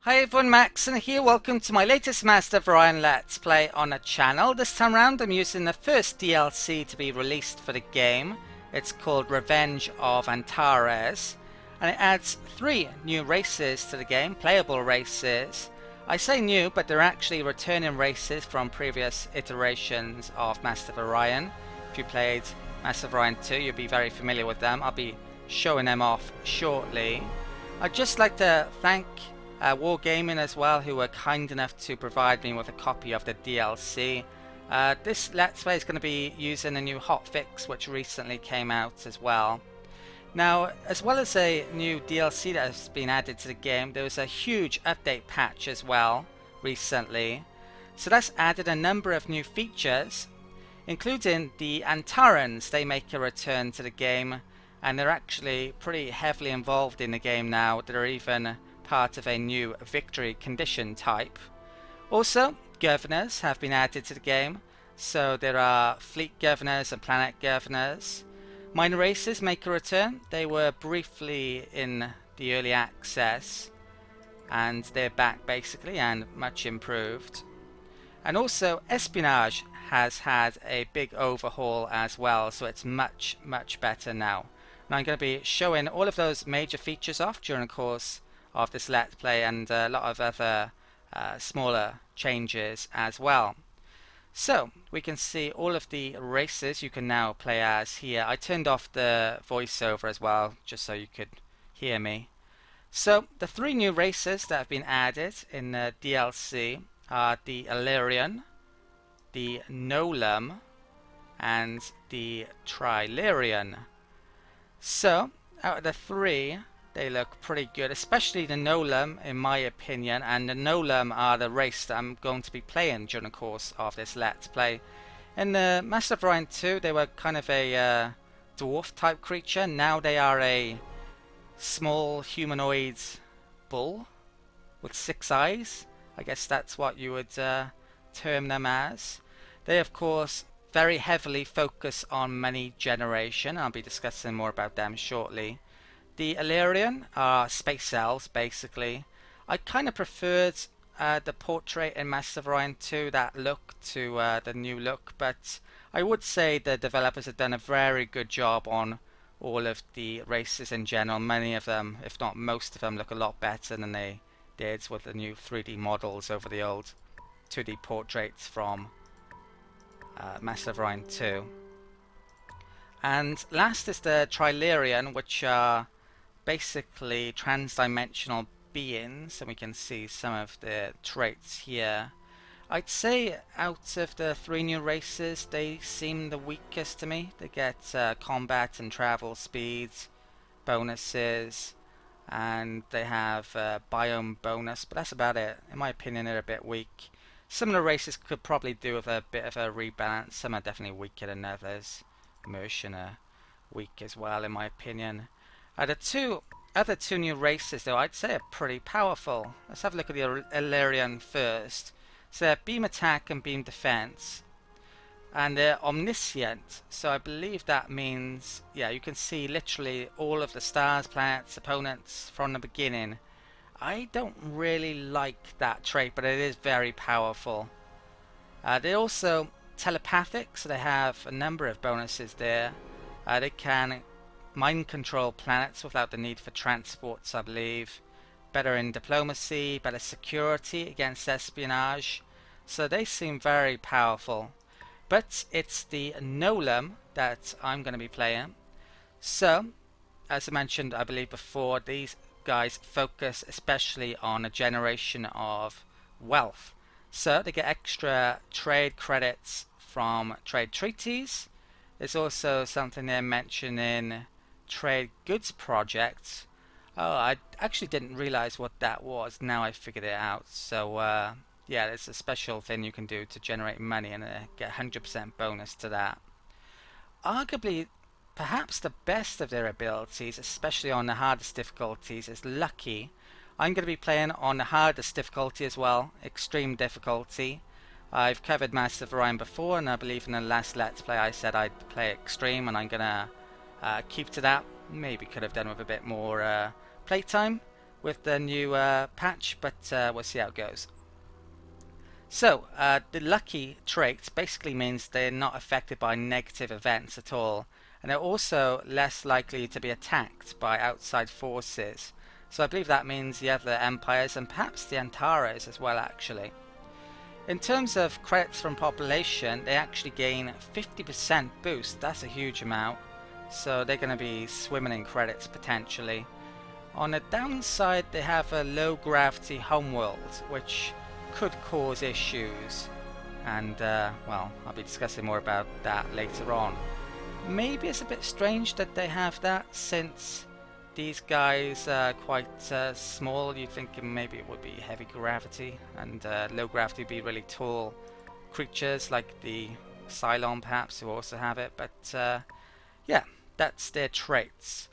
Hi everyone, Macsen here. Welcome to my latest Master of Orion Let's Play on the channel. This time around I'm using the first DLC to be released for the game. It's called Revenge of Antares, and it adds 3 new races to the game, playable races. I say new, but they're actually returning races from previous iterations of Master of Orion. If you played Master of Orion 2, you'll be very familiar with them. I'll be showing them off shortly. I'd just like to thank Wargaming as well, who were kind enough to provide me with a copy of the DLC. This Let's Play is going to be using a new hotfix which recently came out as well. Now, as well as a new DLC that has been added to the game, there was a huge update patch as well recently. So that's added a number of new features, including the Antarans. They make a return to the game, and they're actually pretty heavily involved in the game now. They're even part of a new victory condition type. Also, governors have been added to the game, so there are fleet governors and planet governors. Minor races make a return. They were briefly in the early access, and they're back basically and much improved. And also espionage has had a big overhaul as well, so it's much better now. And I'm going to be showing all of those major features off during the course of this Let's Play, and a lot of other smaller changes as well. So we can see all of the races you can now play as here. I turned off the voiceover as well just so you could hear me. So the 3 new races that have been added in the DLC are the Orion, the Gnolam, and the Trilarian. So out of the 3, they look pretty good, especially the Gnolam in my opinion, and the Gnolam are the race that I'm going to be playing during the course of this Let's Play. In the Master of Orion 2 they were kind of a dwarf type creature. Now they are a small humanoid bull with 6 eyes. I guess that's what you would term them as. They of course very heavily focus on money generation. I'll be discussing more about them shortly. The Orion are space elves, basically. I kind of preferred the portrait in Master of Orion 2, that look, to the new look, but I would say the developers have done a very good job on all of the races in general. Many of them, if not most of them, look a lot better than they did with the new 3D models over the old 2D portraits from Master of Orion 2. And last is the Trilarian, which are basically trans-dimensional beings, and we can see some of the traits here. I'd say out of the 3 new races, they seem the weakest to me. They get combat and travel speeds bonuses, and they have biome bonus, but that's about it. In my opinion, they're a bit weak. Some of the races could probably do with a bit of a rebalance. Some are definitely weaker than others. Mercian are weak as well, in my opinion. The other 2 new races, though, I'd say are pretty powerful. Let's have a look at the Orion first. So they're beam attack and beam defense, and they're omniscient. So I believe that means, yeah, you can see literally all of the stars, planets, opponents from the beginning. I don't really like that trait, but it is very powerful. They're also telepathic, so they have a number of bonuses there. They can mind control planets without the need for transports, I believe. Better in diplomacy, better security against espionage. So they seem very powerful. But it's the Gnolam that I'm going to be playing. So, as I mentioned, I believe before, these guys focus especially on a generation of wealth. So they get extra trade credits from trade treaties. There's also something they mention in trade goods projects. Oh, I actually didn't realize what that was. Now I figured it out. So yeah, there's a special thing you can do to generate money, and get 100% bonus to that. Arguably, perhaps the best of their abilities, especially on the hardest difficulties, is Lucky. I'm going to be playing on the hardest difficulty as well, extreme difficulty. I've covered Master of Orion before, and I believe in the last Let's Play I said I'd play extreme, and I'm going to keep to that. Maybe could have done with a bit more playtime, with the new patch, but we'll see how it goes. So, the lucky trait basically means they're not affected by negative events at all, and they're also less likely to be attacked by outside forces. So I believe that means the other empires and perhaps the Antares as well, actually. In terms of credits from population, they actually gain 50% boost. That's a huge amount. So they're going to be swimming in credits potentially. On the downside, they have a low gravity homeworld, which could cause issues. And, well, I'll be discussing more about that later on. Maybe it's a bit strange that they have that, since these guys are quite small. You'd think maybe it would be heavy gravity, and low gravity would be really tall creatures like the Cylon perhaps, who also have it. But yeah, that's their traits.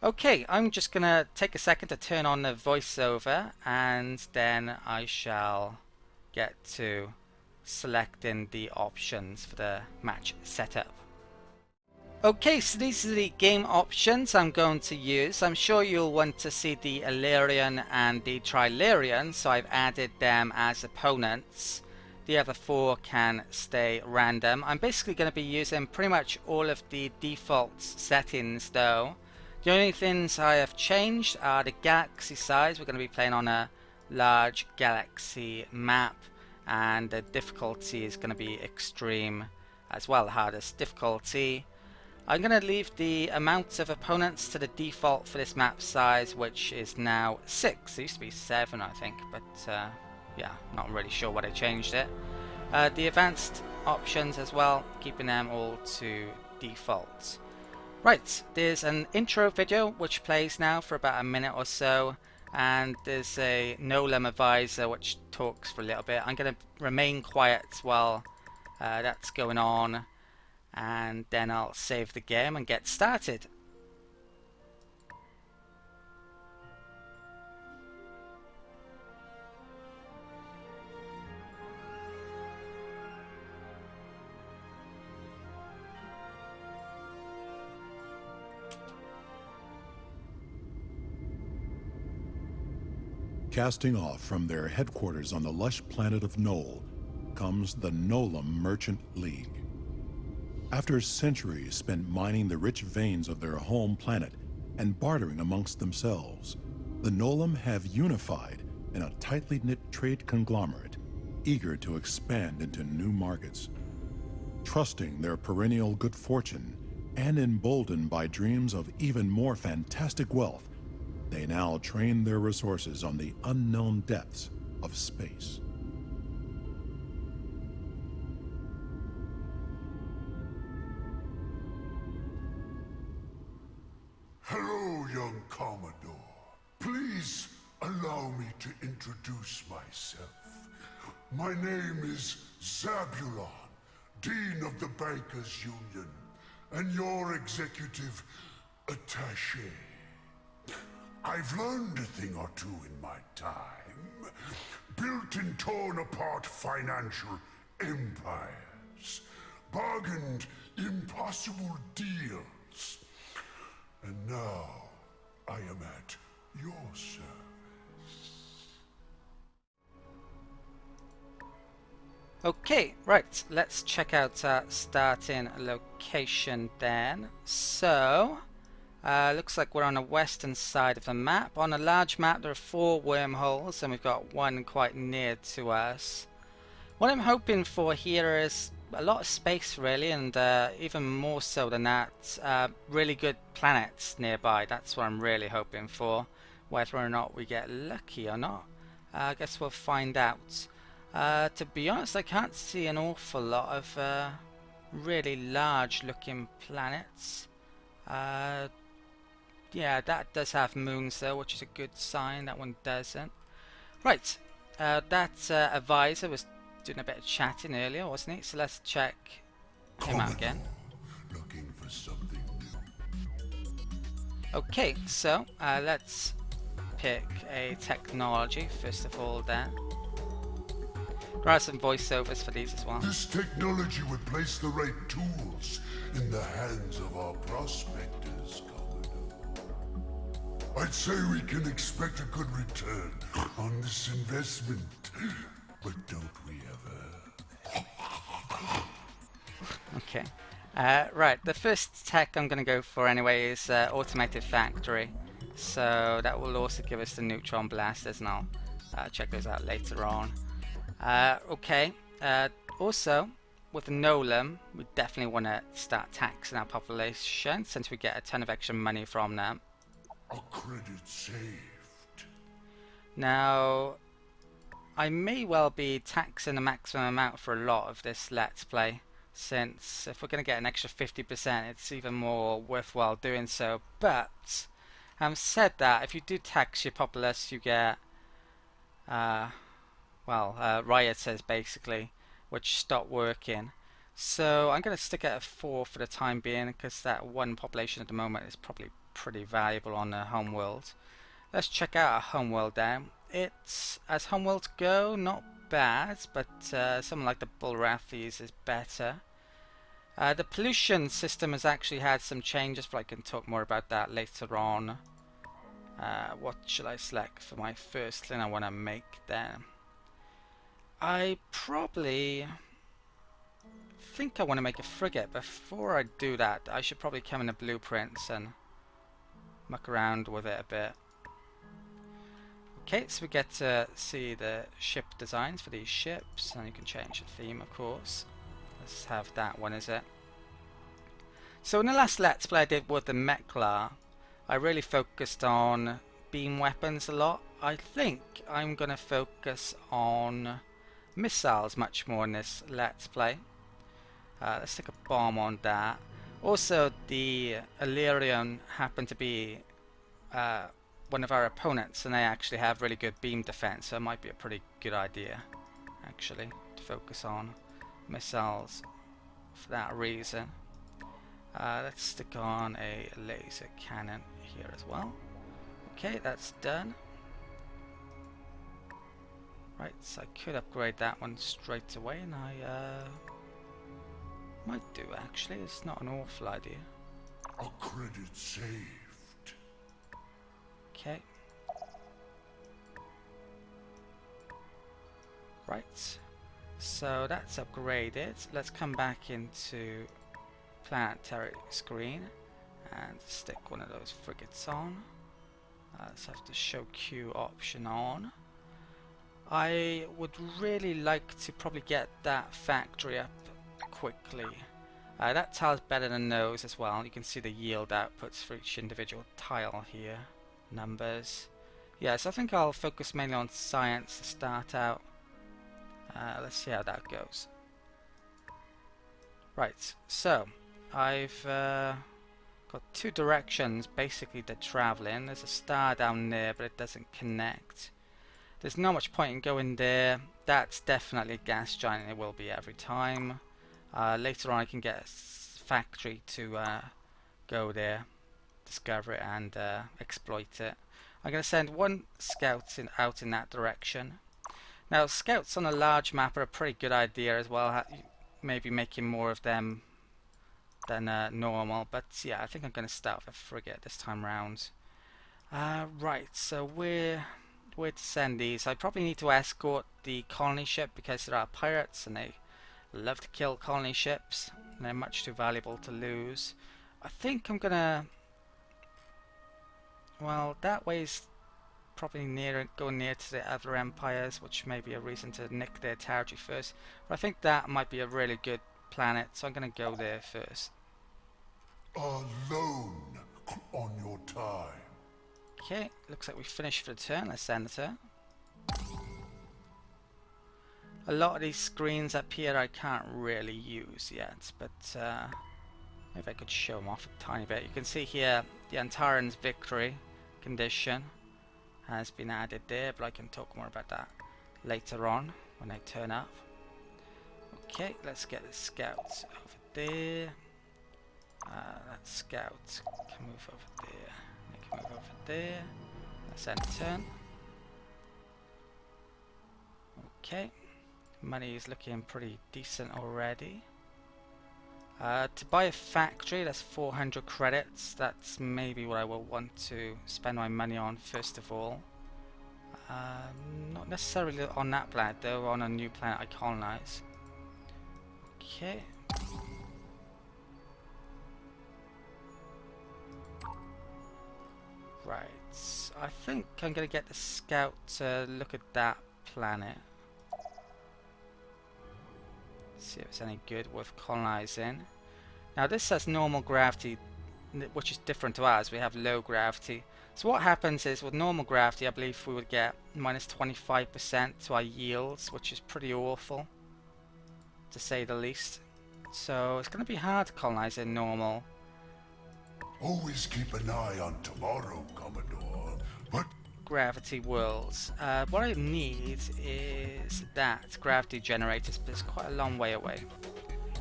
Okay, I'm just gonna take a second to turn on the voiceover, and then I shall get to selecting the options for the match setup. Okay, so these are the game options I'm going to use. I'm sure you'll want to see the Illyrian and the Trilarian, so I've added them as opponents. The other four can stay random. I'm basically going to be using pretty much all of the default settings though. The only things I have changed are the galaxy size. We're going to be playing on a large galaxy map, and the difficulty is going to be extreme as well, hardest difficulty. I'm going to leave the amount of opponents to the default for this map size, which is now 6. It used to be 7 I think, but yeah, not really sure what I changed it. The advanced options as well, keeping them all to default. Right, there's an intro video which plays now for about a minute or so, and there's a Gnolam advisor which talks for a little bit. I'm going to remain quiet while that's going on, and then I'll save the game and get started. Casting off from their headquarters on the lush planet of Nol comes the Gnolam Merchant League. After centuries spent mining the rich veins of their home planet and bartering amongst themselves, the Gnolam have unified in a tightly knit trade conglomerate, eager to expand into new markets. Trusting their perennial good fortune and emboldened by dreams of even more fantastic wealth, they now train their resources on the unknown depths of space. Hello, young Commodore. Please allow me to introduce myself. My name is Zabulon, Dean of the Bankers Union, and your executive attaché. I've learned a thing or two in my time. Built and torn apart financial empires. Bargained impossible deals. And now, I am at your service. Okay, right, let's check out our starting location then. So, looks like we're on the western side of the map. On a large map there are 4 wormholes, and we've got one quite near to us. What I'm hoping for here is a lot of space really, and even more so than that, really good planets nearby. That's what I'm really hoping for. Whether or not we get lucky or not, I guess we'll find out. To be honest, I can't see an awful lot of really large looking planets. Yeah, that does have moons though, which is a good sign. That one doesn't. Right, that advisor was doing a bit of chatting earlier, wasn't he? So let's check him out again. Looking for something new. Okay, so let's pick a technology first of all then. There are some voiceovers for these as well. This technology would place the right tools in the hands of our prospectors, Commodore. I'd say we can expect a good return on this investment. But don't we ever? Okay. Right, the first tech I'm going to go for anyway is automated factory. So that will also give us the neutron blasters, and I'll check those out later on. Okay. Also, with the Gnolam, we definitely want to start taxing our population since we get a ton of extra money from them. A credit saved. Now, I may well be taxing the maximum amount for a lot of this Let's Play, since if we're going to get an extra 50%, it's even more worthwhile doing so. But, having said that, if you do tax your populace, you get, rioters basically, which stop working. So I'm going to stick at a 4 for the time being, because that one population at the moment is probably pretty valuable on the homeworld. Let's check out our homeworld now. It's, as homeworlds go, not bad, but something like the Bulrathies is better. The pollution system has actually had some changes, but I can talk more about that later on. What should I select for my first thing I want to make then? I probably think I want to make a frigate. Before I do that, I should probably come in the blueprints and muck around with it a bit. Okay, so we get to see the ship designs for these ships, and you can change the theme, of course. Let's have that one, is it? So in the last Let's Play I did with the Mekla, I really focused on beam weapons a lot. I think I'm going to focus on missiles much more in this Let's Play. Let's stick a bomb on that. Also, the Illyrian happened to be one of our opponents, and they actually have really good beam defense, so it might be a pretty good idea actually to focus on missiles for that reason. Let's stick on a laser cannon here as well. Okay, that's done. Right, so I could upgrade that one straight away, and I might do actually. It's not an awful idea. A credit saved. Okay. Right. So that's upgraded. Let's come back into planetary screen and stick one of those frigates on. Let's have the show queue option on. I would really like to probably get that factory up quickly. That tile's better than those as well. You can see the yield outputs for each individual tile here. Numbers. Yeah, so I think I'll focus mainly on science to start out. Let's see how that goes. Right, so I've got two directions basically to travel in. There's a star down there, but it doesn't connect. There's not much point in going there. That's definitely a gas giant. It will be every time. Later on I can get a factory to go there, discover it and exploit it. I'm going to send one scout out in that direction. Now scouts on a large map are a pretty good idea as well. Maybe making more of them than normal, but yeah, I think I'm going to start with a frigate this time round. Right, so where to send these? I probably need to escort the colony ship because there are pirates and they love to kill colony ships and they're much too valuable to lose. I think I'm gonna, well, that way's probably going near to the other empires, which may be a reason to nick their territory first, but I think that might be a really good planet, so I'm gonna go there first. Alone on your time. Okay, looks like we finished for the turn. Let's end the turn. A lot of these screens up here I can't really use yet, but maybe I could show them off a tiny bit. You can see here the Antarans victory condition has been added there, but I can talk more about that later on when I turn up. Okay, let's get the scouts over there. That scout can move over there. They can move over there. Let's end the turn. Okay. Money is looking pretty decent already. To buy a factory, that's 400 credits. That's maybe what I will want to spend my money on first of all. Not necessarily on that planet though, on a new planet I colonize. Okay. Right. I think I'm going to get the scout to look at that planet. See if it's any good worth colonizing. Now this has normal gravity, which is different to ours. We have low gravity. So what happens is with normal gravity, I believe we would get minus 25% to our yields, which is pretty awful, to say the least. So it's going to be hard to colonize in normal. Always keep an eye on tomorrow, Commodore. But Gravity worlds. What I need is that gravity generators, but it's quite a long way away.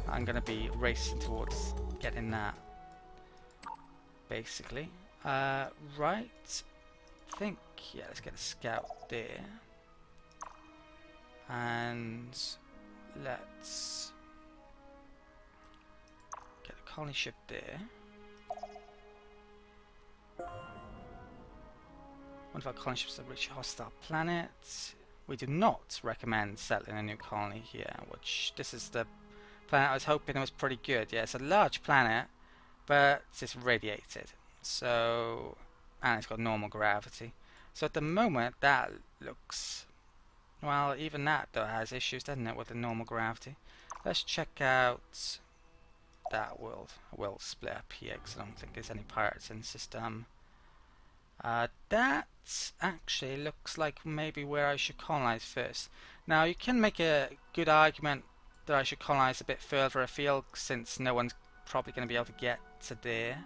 I'm going to be racing towards getting that, basically. Right. I think, yeah, let's get a scout there. And let's get a colony ship there. One of our colony ships that reach a hostile planet. We do not recommend settling a new colony here, which this is the planet I was hoping it was pretty good. Yeah, it's a large planet, but it's radiated. So, and it's got normal gravity. So at the moment that looks, well, even that though has issues, doesn't it, with the normal gravity. Let's check out that world. We'll split up here because I don't think there's any pirates in the system. That actually looks like maybe where I should colonize first. Now you can make a good argument that I should colonize a bit further afield since no one's probably going to be able to get to there.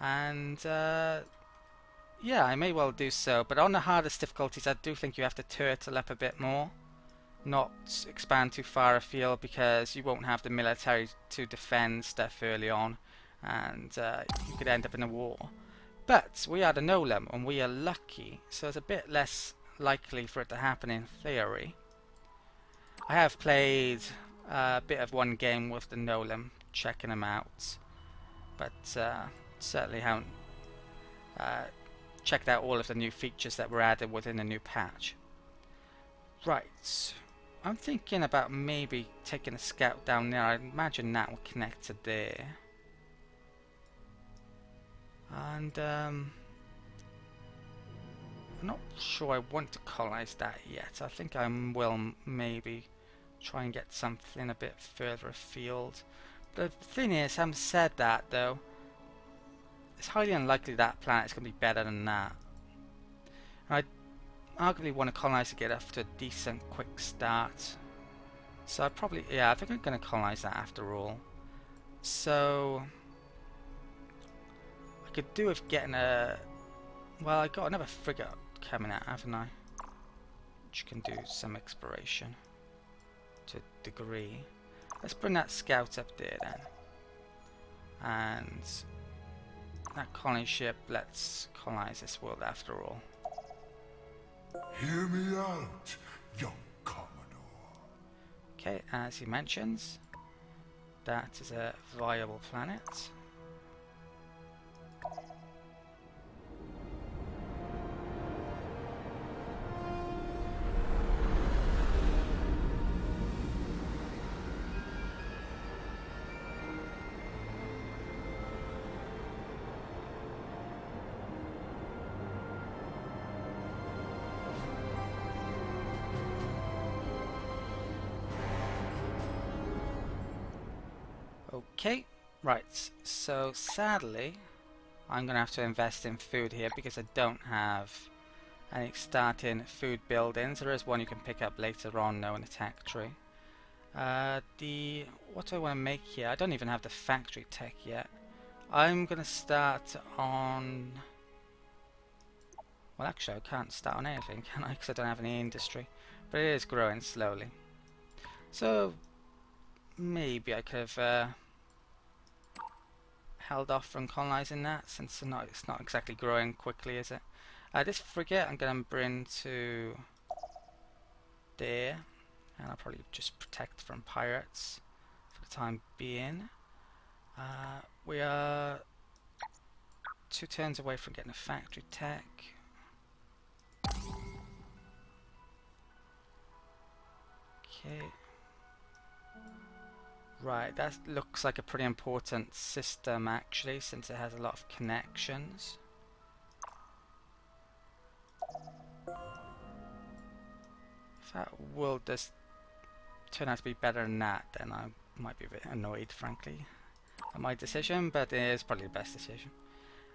And yeah, I may well do so, but on the hardest difficulties I do think you have to turtle up a bit more, not expand too far afield, because you won't have the military to defend stuff early on, and you could end up in a war. But we are the Gnolam, and we are lucky, so it's a bit less likely for it to happen in theory. I have played a bit of one game with the Gnolam, checking them out, but certainly haven't checked out all of the new features that were added within the new patch. Right, I'm thinking about maybe taking a scout down there. I imagine that will connect to there. And I'm not sure I want to colonize that yet. I think I will maybe try and get something a bit further afield. The thing is, having said that though, it's highly unlikely that planet's going to be better than that. I arguably want to colonize to get up to a decent quick start. So I probably, yeah, I think I'm going to colonize that after all. So I could do with getting a, well, I got another frigate coming out, haven't I? Which can do some exploration to a degree. Let's bring that scout up there then. And that colony ship, let's colonize this world after all. hear me out, young Commodore. Okay, as he mentions, that is a viable planet. Okay, right, so sadly I'm going to have to invest in food here because I don't have any starting food buildings. There is one you can pick up later on though in the tech tree. What do I want to make here? I don't even have the factory tech yet. I'm going to start on, well actually I can't start on anything, can I? Because I don't have any industry, but it is growing slowly. So maybe I could have held off from colonizing that, since it's not exactly growing quickly, is it? This frigate I'm going to bring to there, and I'll probably just protect from pirates for the the time being. We are 2 turns away from getting a factory tech. Okay. Right, that looks like a pretty important system actually, since it has a lot of connections. If that world does turn out to be better than that, then I might be a bit annoyed, frankly, at my decision, but it is probably the best decision.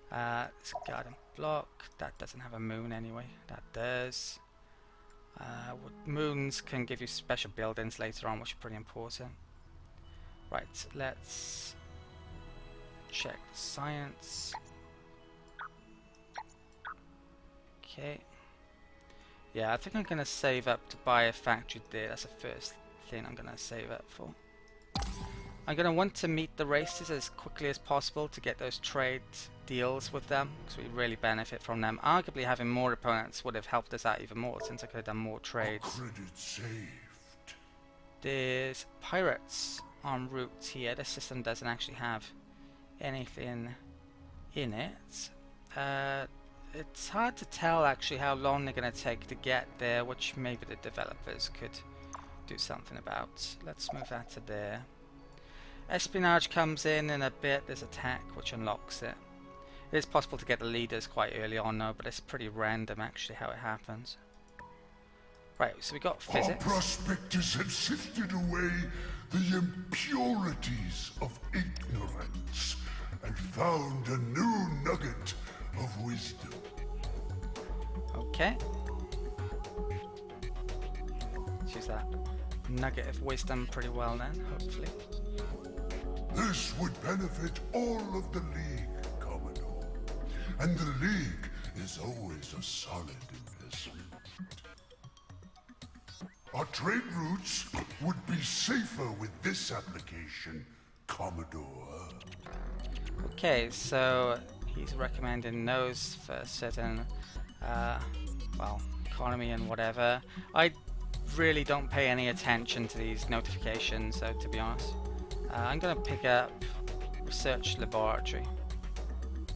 This garden block, that doesn't have a moon anyway, that does. Moons can give you special buildings later on, which are pretty important. Right, let's check the science. Okay. Yeah, I think I'm going to save up to buy a factory there. That's the first thing I'm going to save up for. I'm going to want to meet the races as quickly as possible to get those trade deals with them, because we really benefit from them. Arguably having more opponents would have helped us out even more, since I could have done more trades. Credit saved. There's pirates en route here. This system doesn't actually have anything in it. It's hard to tell actually how long they're going to take to get there, which maybe the developers could do something about. Let's move that to there. Espionage comes in a bit. There's attack, which unlocks it. It is possible to get the leaders quite early on though, but it's pretty random actually how it happens. Right, so we got physics. Our prospectors have sifted away the impurities of ignorance and found a new nugget of wisdom. Okay. Let's use that nugget of wisdom pretty well then, hopefully. This would benefit all of the League, Commodore. And the League is always a solid investment. Our trade routes would be safer with this application, Commodore. Okay, so he's recommending those for certain, well, economy and whatever. I really don't pay any attention to these notifications, though, to be honest. I'm going to pick up Research Laboratory.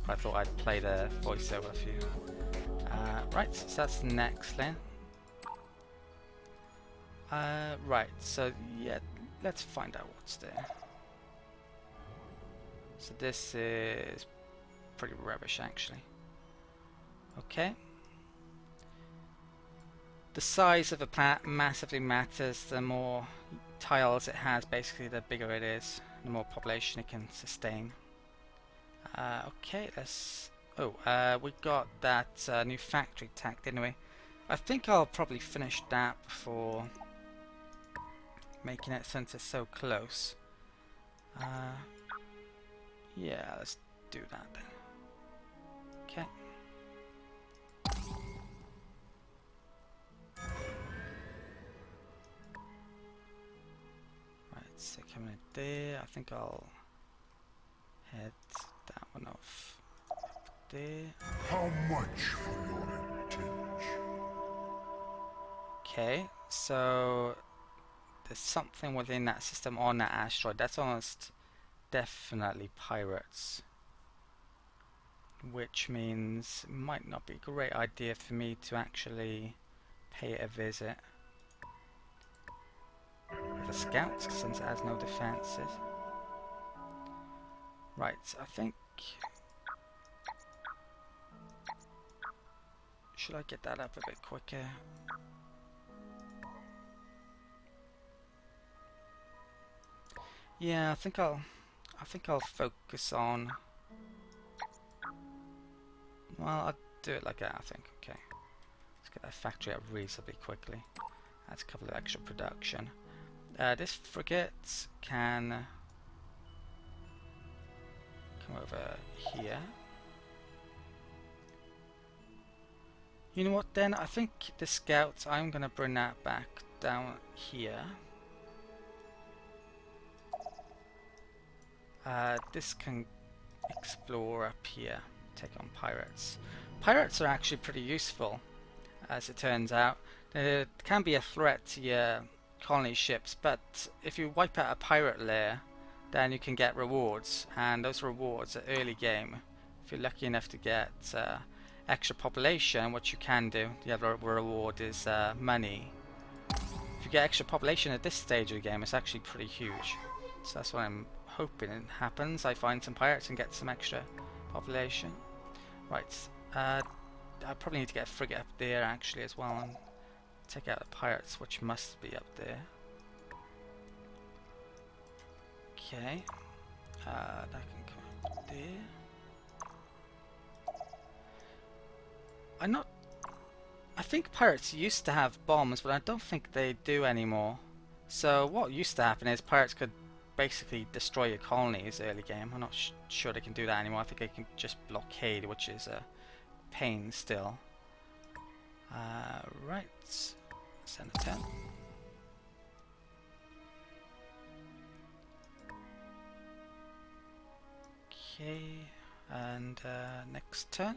I thought I'd play the voiceover for you. Right, so that's next then. Right, so yeah, let's find out what's there. So this is pretty rubbish actually. Okay. The size of a planet massively matters. The more tiles it has, basically, the bigger it is, the more population it can sustain. Okay, let's... Oh, we got that new factory tech, didn't we? I think I'll probably finish that before making it, since it's so close. Yeah, let's do that then. Okay. Right, so coming in there, I think I'll head that one off there. How much for your attention? Okay, so there's something within that system on that asteroid. That's almost definitely pirates, which means it might not be a great idea for me to actually pay it a visit with the scouts, since it has no defenses. Right, I think... Should I get that up a bit quicker? Yeah, I think I'll focus on... Well, I'll do it like that, I think. Okay. Let's get that factory up reasonably quickly. That's a couple of extra production. This frigate can come over here. You know what then? I think the scouts, I'm going to bring that back down here. This can explore up here, take on pirates. Pirates are actually pretty useful, as it turns out. There can be a threat to your colony ships, but if you wipe out a pirate lair, then you can get rewards, and those rewards are early game. If you're lucky enough to get extra population, what you can do, the other reward is money. If you get extra population at this stage of the game, it's actually pretty huge. So that's what I'm hoping happens. I find some pirates and get some extra population. Right, I probably need to get a frigate up there actually as well, and take out the pirates, which must be up there. Okay, that can come up there. I think pirates used to have bombs, but I don't think they do anymore. So what used to happen is pirates could basically destroy your colonies early game. I'm not sure they can do that anymore. I think they can just blockade, which is a pain still. Right, send a 10. Okay, and next turn.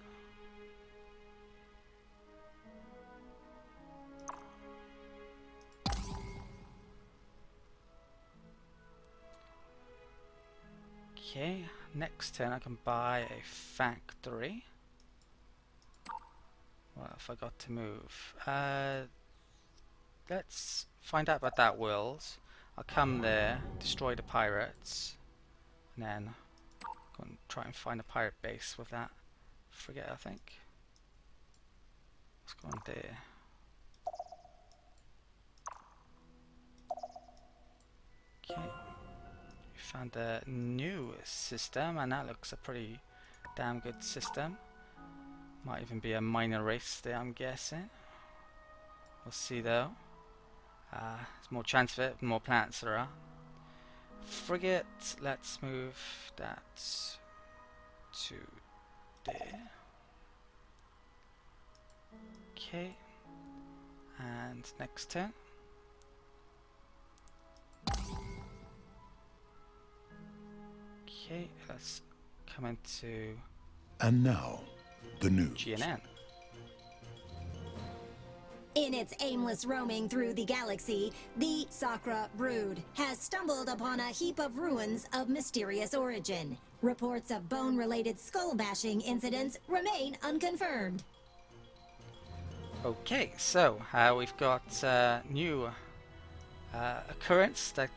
Okay, next turn I can buy a factory. Well, I forgot to move. Let's find out about that world. I'll come there, destroy the pirates, and then go and try and find a pirate base with that frigate, I think. Let's go on there. Okay. Found a new system, and that looks a pretty damn good system. Might even be a minor race there, I'm guessing. We'll see though. There's more chance of it, more planets there are. Frigate, let's move that to there. Okay, and next turn. Okay, let's come into... And now, the news. GNN. In its aimless roaming through the galaxy, the Sakra brood has stumbled upon a heap of ruins of mysterious origin. Reports of bone-related skull-bashing incidents remain unconfirmed. Okay, so we've got new occurrence that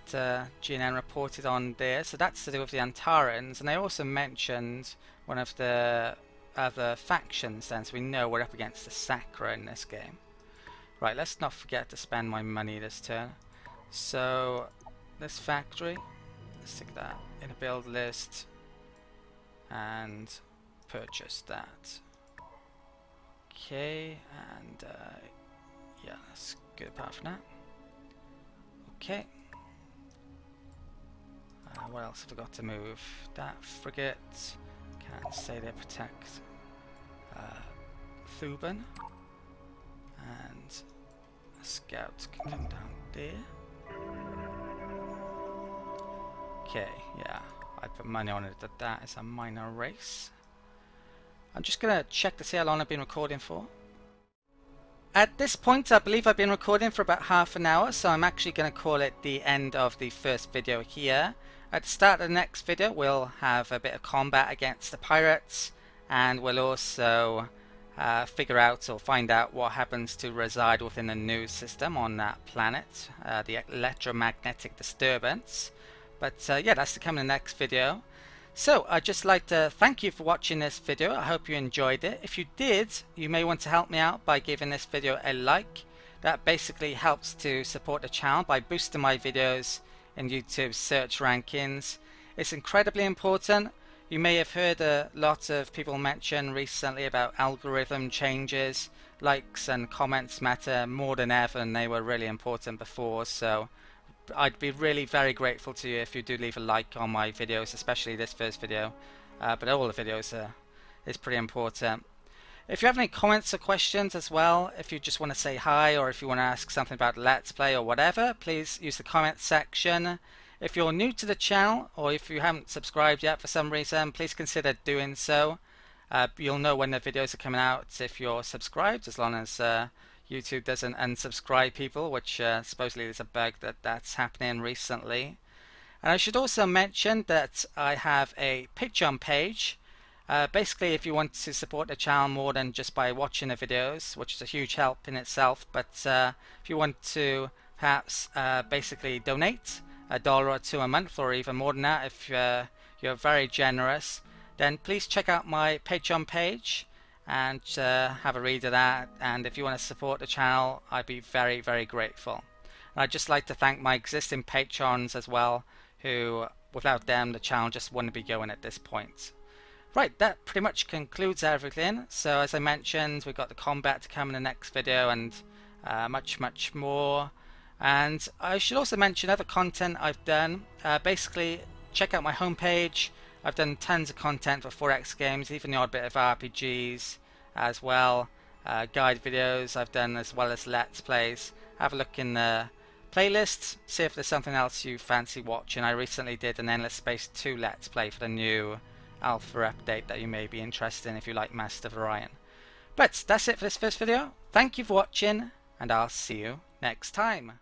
GNN reported on there. So that's to do with the Antarans, and they also mentioned one of the other factions then, so we know we're up against the Sakra in this game. Right, let's not forget to spend my money this turn. So this factory, let's stick that in a build list and purchase that. Okay, and yeah, that's good apart from that. Okay. What else have I got to move? That frigate can stay there, protect Thuban, and a scout can come down there. Okay, yeah, I put money on it that that is a minor race. I'm just gonna check to see how long I've been recording for. At this point, I believe I've been recording for about half an hour, so I'm actually going to call it the end of the first video here. At the start of the next video, we'll have a bit of combat against the pirates, and we'll also figure out or find out what happens to reside within the new system on that planet, the electromagnetic disturbance. But yeah, that's to come in the next video. So I'd just like to thank you for watching this video. I hope you enjoyed it. If you did, you may want to help me out by giving this video a like. That basically helps to support the channel by boosting my videos in YouTube search rankings. It's incredibly important. You may have heard a lot of people mention recently about algorithm changes. Likes and comments matter more than ever, and they were really important before. So I'd be really very grateful to you if you do leave a like on my videos, especially this first video, but all the videos is pretty important. If you have any comments or questions as well, if you just want to say hi or if you want to ask something about Let's Play or whatever, please use the comment section. If you're new to the channel or if you haven't subscribed yet for some reason, please consider doing so. You'll know when the videos are coming out if you're subscribed, as long as YouTube doesn't unsubscribe people, which supposedly there's a bug that's happening recently. And I should also mention that I have a Patreon page. Basically, if you want to support the channel more than just by watching the videos, which is a huge help in itself, but if you want to perhaps basically donate $1 or $2 a month, or even more than that if you're very generous, then please check out my Patreon page and have a read of that. And if you want to support the channel, I'd be very, very grateful. And I'd just like to thank my existing patrons as well, who without them the channel just wouldn't be going at this point. Right, that pretty much concludes everything. So as I mentioned, we've got the combat to come in the next video, and much more. And I should also mention other content I've done. Basically, check out my homepage. I've done tons of content for 4X games, even the odd bit of RPGs as well. Guide videos I've done, as well as Let's Plays. Have a look in the playlist, see if there's something else you fancy watching. I recently did an Endless Space 2 Let's Play for the new Alpha update that you may be interested in if you like Master of Orion. But that's it for this first video. Thank you for watching, and I'll see you next time.